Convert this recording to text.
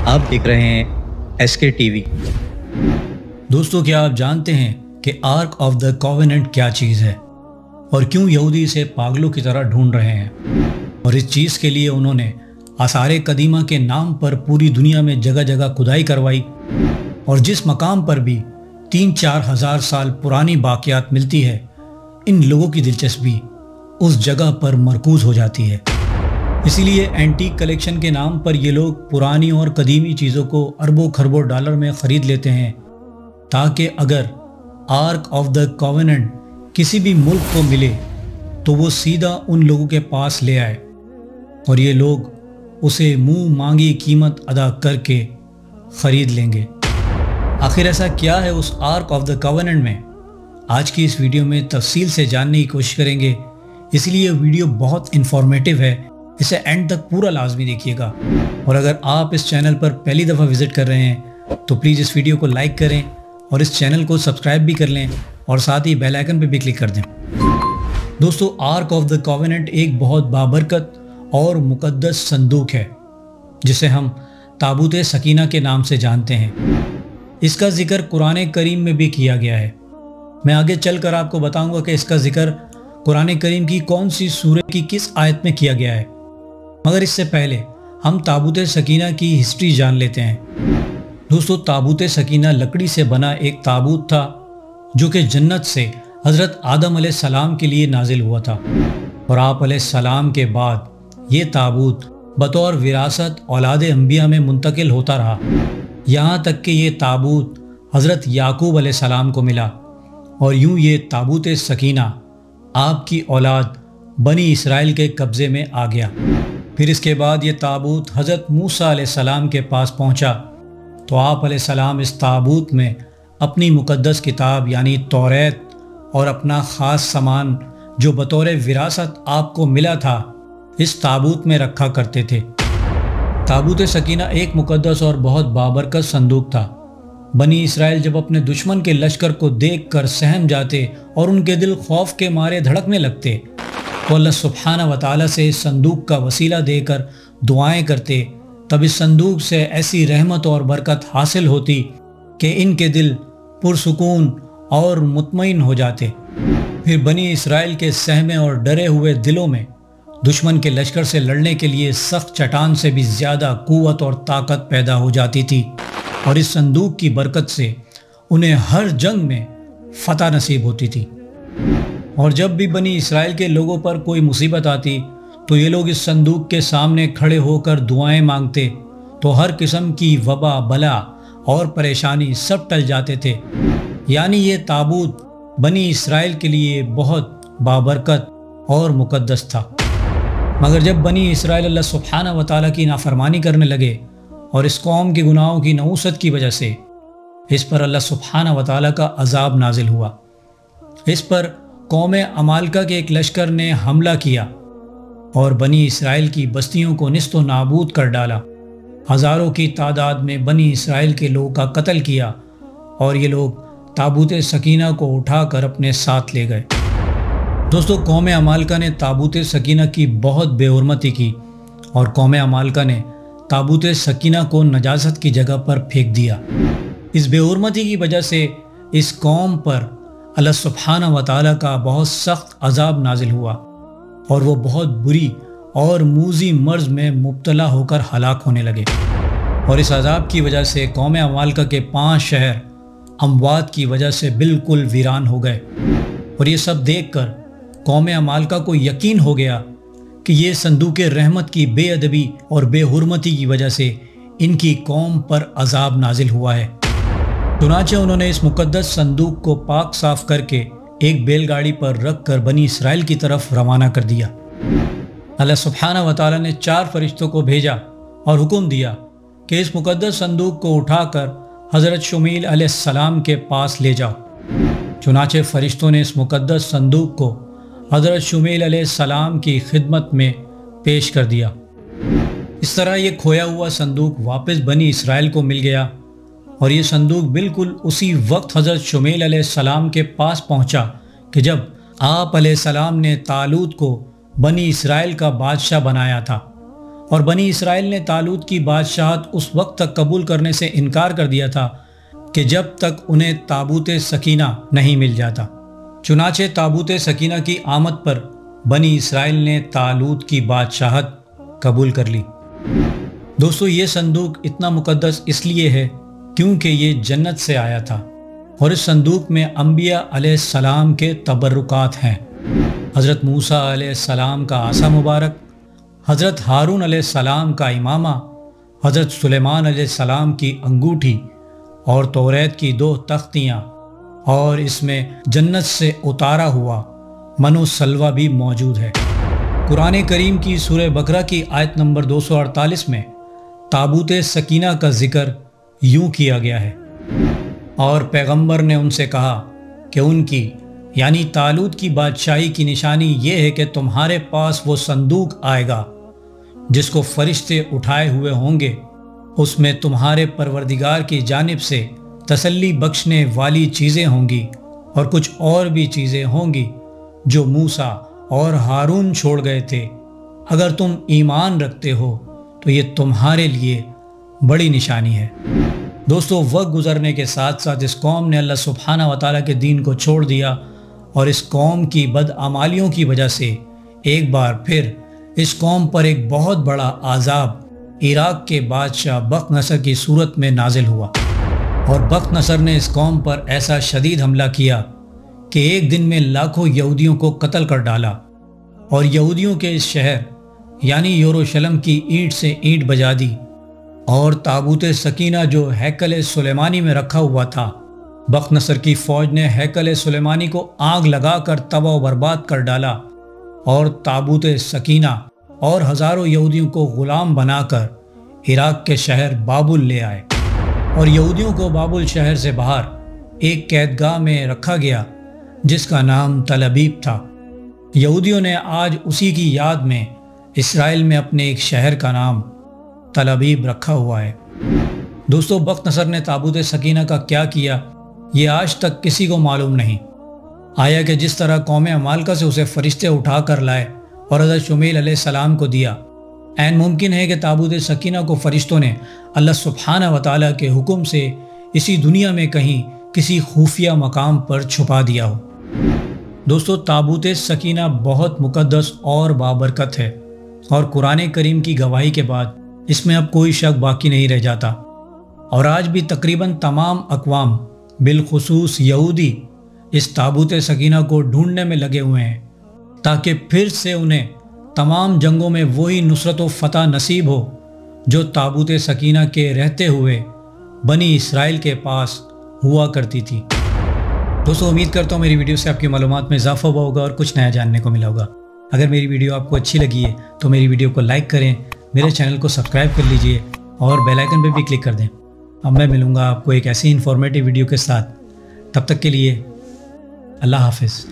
आप देख रहे हैं SK TV। दोस्तों, क्या आप जानते हैं कि आर्क ऑफ द कॉवेनेंट क्या चीज़ है और क्यों यहूदी इसे पागलों की तरह ढूंढ रहे हैं? और इस चीज़ के लिए उन्होंने आसारे कदीमा के नाम पर पूरी दुनिया में जगह जगह खुदाई करवाई और जिस मकाम पर भी 3-4 हज़ार साल पुरानी बाक़ियात मिलती है, इन लोगों की दिलचस्पी उस जगह पर मरकूज़ हो जाती है। इसीलिए एंटीक कलेक्शन के नाम पर ये लोग पुरानी और कदीमी चीज़ों को अरबों खरबों डॉलर में ख़रीद लेते हैं, ताकि अगर आर्क ऑफ द कॉवेनेंट किसी भी मुल्क को मिले तो वो सीधा उन लोगों के पास ले आए और ये लोग उसे मुंह मांगी कीमत अदा करके ख़रीद लेंगे। आखिर ऐसा क्या है उस आर्क ऑफ द कॉवेनेंट में? आज की इस वीडियो में तफसील से जानने की कोशिश करेंगे, इसलिए वीडियो बहुत इन्फॉर्मेटिव है, इसे एंड तक पूरा लाजमी देखिएगा। और अगर आप इस चैनल पर पहली दफ़ा विज़िट कर रहे हैं तो प्लीज़ इस वीडियो को लाइक करें और इस चैनल को सब्सक्राइब भी कर लें और साथ ही बेल आइकन पर भी क्लिक कर दें। दोस्तों, आर्क ऑफ द कॉवेनेंट एक बहुत बाबरकत और मुक़द्दस संदूक है जिसे हम ताबूत सकीना के नाम से जानते हैं। इसका ज़िक्र कुरान करीम में भी किया गया है। मैं आगे चलकर आपको बताऊंगा कि इसका ज़िक्र कुरान करीम की कौन सी सूरह की किस आयत में किया गया है, मगर इससे पहले हम ताबूत सकीना की हिस्ट्री जान लेते हैं। दोस्तों, ताबूत सकीना लकड़ी से बना एक ताबूत था जो कि जन्नत से हज़रत आदम अलैहिस्सलाम के लिए नाजिल हुआ था और आप अलैहिस्सलाम के बाद ये ताबूत बतौर विरासत औलाद अंबिया में मुंतकिल होता रहा, यहाँ तक कि ये ताबूत हज़रत याकूब अलैहिस्सलाम को मिला और यूँ ये ताबूत सकीना आपकी औलाद बनी इसराइल के कब्ज़े में आ गया। फिर इसके बाद ये ताबूत हज़रत मूसा अलैहिस्सलाम के पास पहुँचा तो आप अलैहिस्सलाम इस ताबूत में अपनी मुक़द्दस किताब यानी तौरात और अपना ख़ास सामान जो बतौर विरासत आपको मिला था इस ताबूत में रखा करते थे। ताबूत सकीना एक मुक़द्दस और बहुत बाबरकत संदूक था। बनी इसराइल जब अपने दुश्मन के लश्कर को देखकर सहम जाते और उनके दिल खौफ के मारे धड़कने लगते तो अल्लाह सुब्हाना व तआला से इस संदूक का वसीला देकर दुआएं करते, तब इस संदूक से ऐसी रहमत और बरकत हासिल होती कि इनके दिल पुरसुकून और मुतमईन हो जाते। फिर बनी इसराइल के सहमे और डरे हुए दिलों में दुश्मन के लश्कर से लड़ने के लिए सख्त चट्टान से भी ज़्यादा क़ुव्वत और ताकत पैदा हो जाती थी और इस संदूक की बरकत से उन्हें हर जंग में फतह नसीब होती थी। और जब भी बनी इसराइल के लोगों पर कोई मुसीबत आती तो ये लोग इस संदूक के सामने खड़े होकर दुआएं मांगते तो हर किस्म की वबा, बला और परेशानी सब टल जाते थे। यानी ये ताबूत बनी इसराइल के लिए बहुत बाबरकत और मुक़द्दस था। मगर जब बनी इसराइल अल्लाह सुब्हाना व तआला की नाफरमानी करने लगे और इस कौम के गुनाहों की नऊसत की वजह से इस पर अल्लाह सुब्हाना व तआला का अजाब नाजिल हुआ। इस पर कौम अमालका के एक लश्कर ने हमला किया और बनी इसराइल की बस्तियों को निस्तो नाबूद कर डाला। हज़ारों की तादाद में बनी इसराइल के लोगों का कत्ल किया और ये लोग ताबूत सकीना को उठाकर अपने साथ ले गए। दोस्तों, कौम अमालका ने ताबूत सकीना की बहुत बेहुरमती की और कौम अमालका ने ताबूत सकीना को नजासत की जगह पर फेंक दिया। इस बेहुरमती की वजह से इस कौम पर अल्लाह सुब्हाना व तआला का बहुत सख्त अजाब नाजिल हुआ और वो बहुत बुरी और मूजी मर्ज में मुब्तला होकर हलाक होने लगे। और इस अजाब की वजह से कौम अमालका के 5 शहर अमवात की वजह से बिल्कुल वीरान हो गए। और ये सब देखकर कौम अमालका को यकीन हो गया कि ये संदूक रहमत की बेअदबी और बेहुरमती की वजह से इनकी कौम पर अजाब नाजिल हुआ है। चुनांचे उन्होंने इस मुक़द्दस संदूक को पाक साफ करके एक बैलगाड़ी पर रख कर बनी इसराइल की तरफ रवाना कर दिया। अल्लाह सुब्हाना व तआला ने 4 फरिश्तों को भेजा और हुक्म दिया कि इस मुक़द्दस संदूक को उठाकर हज़रत शुमील अलैहिस्सलाम के पास ले जाओ। चुनांचे फरिश्तों ने इस मुक़द्दस संदूक को हज़रत शुमील अलैहिस्सलाम की खिदमत में पेश कर दिया। इस तरह ये खोया हुआ संदूक वापस बनी इसराइल को मिल गया और ये संदूक बिल्कुल उसी वक्त हज़रत शुमील अलैहिस्सलाम के पास पहुंचा कि जब आप अलैहिस्सलाम ने तालूत को बनी इसराइल का बादशाह बनाया था اور بنی اسرائیل نے طالوت کی بادشاہت اس وقت تک قبول کرنے سے انکار کر دیا تھا کہ جب تک انہیں تابوت سکینہ نہیں مل جاتا۔ چنانچہ تابوت سکینہ کی آمد پر بنی اسرائیل نے طالوت کی بادشاہت قبول کر لی۔ دوستو، یہ صندوق اتنا مقدس اس لیے ہے کیونکہ یہ جنت سے آیا تھا، اور اس صندوق میں انبیاء علیہ السلام کے تبرکات ہیں۔ حضرت موسیٰ علیہ السلام کا عصا مبارک، حضرت ہارون علیہ السلام کا امامہ، حضرت سلیمان علیہ السلام کی انگوٹھی اور توریت کی 2 تختیاں، اور اس میں جنت سے اتارا ہوا من و سلوہ بھی موجود ہے۔ قرآن کریم کی سورہ بقرہ کی آیت نمبر 248 میں تابوت سکینہ کا ذکر یوں کیا گیا ہے، اور پیغمبر نے ان سے کہا کہ ان کی یعنی طالوت کی بادشاہی کی نشانی یہ ہے کہ تمہارے پاس وہ صندوق آئے گا جس کو فرشتے اٹھائے ہوئے ہوں گے، اس میں تمہارے پروردگار کی جانب سے تسلی بخشنے والی چیزیں ہوں گی، اور کچھ اور بھی چیزیں ہوں گی جو موسیٰ اور ہارون چھوڑ گئے تھے۔ اگر تم ایمان رکھتے ہو تو یہ تمہارے لیے بڑی نشانی ہے۔ دوستو، وقت گزرنے کے ساتھ ساتھ اس قوم نے اللہ سبحانہ و تعالیٰ کے دین کو چھوڑ دیا، اور اس قوم کی بدعمالیوں کی وجہ سے ایک بار پھر اس قوم پر ایک بہت بڑا عذاب عراق کے بادشاہ بخت نصر کی صورت میں نازل ہوا، اور بخت نصر نے اس قوم پر ایسا شدید حملہ کیا کہ ایک دن میں لاکھوں یہودیوں کو قتل کر ڈالا، اور یہودیوں کے اس شہر یعنی یروشلم کی اینٹ سے اینٹ بجا دی، اور تابوت سکینہ جو ہیکل سلیمانی میں رکھا ہوا تھا، بخت نصر کی فوج نے ہیکل سلیمانی کو آگ لگا کر تباہ و برباد کر ڈالا، اور تابوت سکینہ اور ہزاروں یہودیوں کو غلام بنا کر عراق کے شہر بابل لے آئے، اور یہودیوں کو بابل شہر سے باہر ایک قیدگاہ میں رکھا گیا جس کا نام تل ابیب تھا۔ یہودیوں نے آج اسی کی یاد میں اسرائیل میں اپنے ایک شہر کا نام تل ابیب رکھا ہوا ہے۔ دوستو، بخت نصر نے تابوت سکینہ کا کیا کیا یہ آج تک کسی کو معلوم نہیں۔ آیا کہ جس طرح قوم عمالقہ سے اسے فرشتے اٹھا کر لائے اور حضرت شمیل علیہ السلام کو دیا، عین ممکن ہے کہ تابوت سکینہ کو فرشتوں نے اللہ سبحانہ و تعالیٰ کے حکم سے اسی دنیا میں کہیں کسی خفیہ مقام پر چھپا دیا ہو۔ دوستو، تابوت سکینہ بہت مقدس اور بابرکت ہے، اور قرآن کریم کی گواہی کے بعد اس میں اب کوئی شک باقی نہیں رہ جاتا، اور آج بھی تقریباً تمام اقوام بالخصوص یہودی اس تابوت سکینہ کو ڈھونڈنے میں لگے ہوئے ہیں تاکہ پھر سے انہیں تمام جنگوں میں وہی نصرت و فتح نصیب ہو جو تابوت سکینہ کے رہتے ہوئے بنی اسرائیل کے پاس ہوا کرتی تھی۔ دوستو، امید کرتا ہوں میری ویڈیو سے آپ کی معلومات میں اضافہ ہوا ہوگا اور کچھ نیا جاننے کو ملا ہوگا۔ اگر میری ویڈیو آپ کو اچھی لگی ہے تو میری ویڈیو کو لائک کریں، میرے چینل کو سبسکرائب کر لیجئے اور بیل آئیکن پہ بھی کلک کر دیں۔ اب میں ملوں گا آپ کو ایک ایسی انفارمیٹیو ویڈیو کے ساتھ، تب تک کے لیے اللہ حافظ۔